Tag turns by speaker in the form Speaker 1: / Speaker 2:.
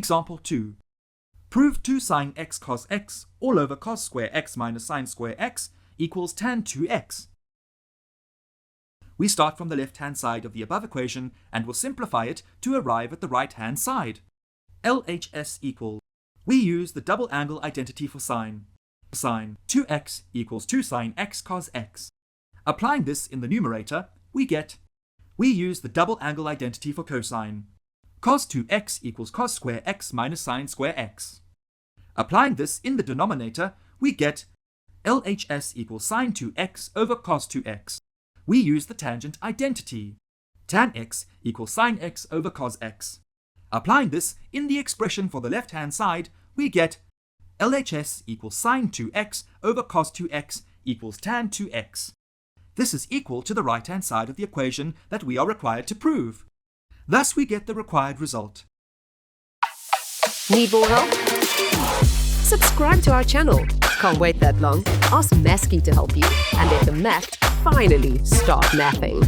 Speaker 1: Example 2. Prove 2 sine x cos x all over cos square x minus sine square x equals tan 2x. We start from the left-hand side of the above equation and will simplify it to arrive at the right-hand side. LHS equals. We use the double angle identity for sine. Sine 2x equals 2 sine x cos x. Applying this in the numerator, we use the double angle identity for cosine. Cos 2x equals cos square x minus sine square x. Applying this in the denominator, we get LHS equals sine 2x over cos 2x. We use the tangent identity. Tan x equals sine x over cos x. Applying this in the expression for the left-hand side, we get LHS equals sine 2x over cos 2x equals tan 2x. This is equal to the right-hand side of the equation that we are required to prove. Thus we get the required result.
Speaker 2: Need more help? Subscribe to our channel. Can't wait that long? Ask Masky to help you and let the math finally start mathing.